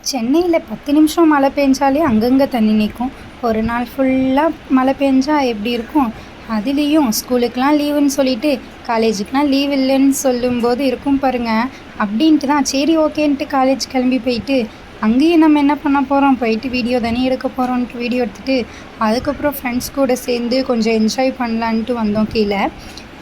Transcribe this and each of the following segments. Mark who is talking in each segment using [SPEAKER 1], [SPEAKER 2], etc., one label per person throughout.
[SPEAKER 1] சென்னையில் 10 நிமிஷம் மழை பெஞ்சாலே அங்கங்கே தண்ணி நிற்கும். ஒரு நாள் ஃபுல்லாக மழை பெஞ்சா எப்படி இருக்கும்? அதுலேயும் ஸ்கூலுக்கெலாம் லீவுன்னு சொல்லிட்டு காலேஜுக்கெலாம் லீவ் இல்லைன்னு சொல்லும்போது இருக்கும் பாருங்க. அப்படின்ட்டு தான் சரி ஓகேன்ட்டு காலேஜ் கிளம்பி போயிட்டு அங்கேயும் நம்ம என்ன பண்ண போகிறோம், போயிட்டு வீடியோ தானே எடுக்க போகிறோன்ட்டு வீடியோ எடுத்துகிட்டு அதுக்கப்புறம் ஃப்ரெண்ட்ஸ் கூட சேர்ந்து கொஞ்சம் என்ஜாய் பண்ணலான்ட்டு வந்தோம் கீழே.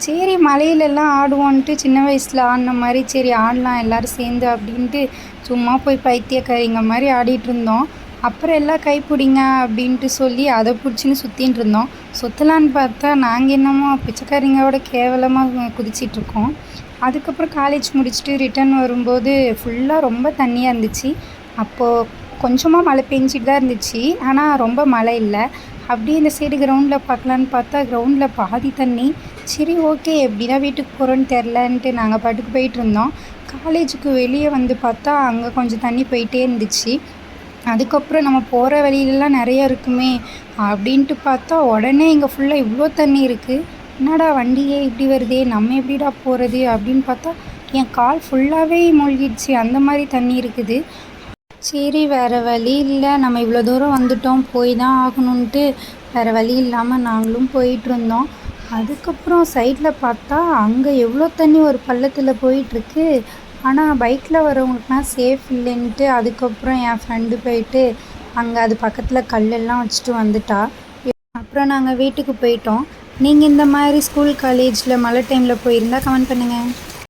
[SPEAKER 1] சரி மழையிலெல்லாம் ஆடுவோன்ட்டு சின்ன வயசில் ஆடின மாதிரி சரி ஆடலாம் எல்லோரும் சேர்ந்து அப்படின்ட்டு சும்மா போய் பைத்தியக்காரிங்க மாதிரி ஆடிட்டுருந்தோம். அப்புறம் எல்லாம் கைப்பிடிங்க அப்படின்ட்டு சொல்லி அதை பிடிச்சின்னு சுற்றின்னு இருந்தோம். சுற்றலான்னு பார்த்தா நாங்கள் என்னமோ பிச்சைக்காரிங்களோட கேவலமாக குதிச்சிட்ருக்கோம். அதுக்கப்புறம் காலேஜ் முடிச்சுட்டு ரிட்டர்ன் வரும்போது ஃபுல்லாக ரொம்ப தண்ணியாக இருந்துச்சு. அப்போது கொஞ்சமாக மழை பெஞ்சிட்டு தான் இருந்துச்சு, ஆனால் ரொம்ப மழை இல்லை. அப்படியே இந்த சைடு கிரவுண்டில் பார்க்கலான்னு பார்த்தா கிரவுண்டில் பாதி தண்ணி. சரி ஓகே எப்படி தான் வீட்டுக்கு போகிறோன்னு தெரிலன்ட்டு நாங்கள் பாட்டுக்கு போயிட்டுருந்தோம். காலேஜுக்கு வெளியே வந்து பார்த்தா அங்கே கொஞ்சம் தண்ணி போயிட்டே இருந்துச்சு. அதுக்கப்புறம் நம்ம போகிற வழியிலலாம் நிறைய இருக்குமே அப்படின்ட்டு பார்த்தா உடனே இங்கே ஃபுல்லாக இவ்வளோ தண்ணி இருக்குது. என்னடா வண்டியே இப்படி வருதே, நம்ம எப்படிடா போகிறது அப்படின்னு பார்த்தா என் கால் ஃபுல்லாகவே மூழ்கிடுச்சு. அந்த மாதிரி தண்ணி இருக்குது. சரி வேறு வழி இல்லை, நம்ம இவ்வளோ தூரம் வந்துட்டோம் போய் தான் ஆகணுன்ட்டு வேறு வழி இல்லாமல் நாங்களும் போயிட்டுருந்தோம். அதுக்கப்புறம் சைடில் பார்த்தா அங்கே எவ்வளோ தண்ணி ஒரு பள்ளத்தில் போயிட்டுருக்கு. ஆனால் பைக்கில் வரவங்களுக்குலாம் சேஃப் இல்லைன்ட்டு அதுக்கப்புறம் என் ஃப்ரெண்டு போயிட்டு அங்கே அது பக்கத்தில் கல்லெல்லாம் வச்சுட்டு வந்துட்டா. அப்புறம் நாங்கள் வீட்டுக்கு போயிட்டோம். நீங்கள் இந்த மாதிரி ஸ்கூல் காலேஜில் மழை டைமில் போயிருந்தால் கமெண்ட் பண்ணுங்கள்.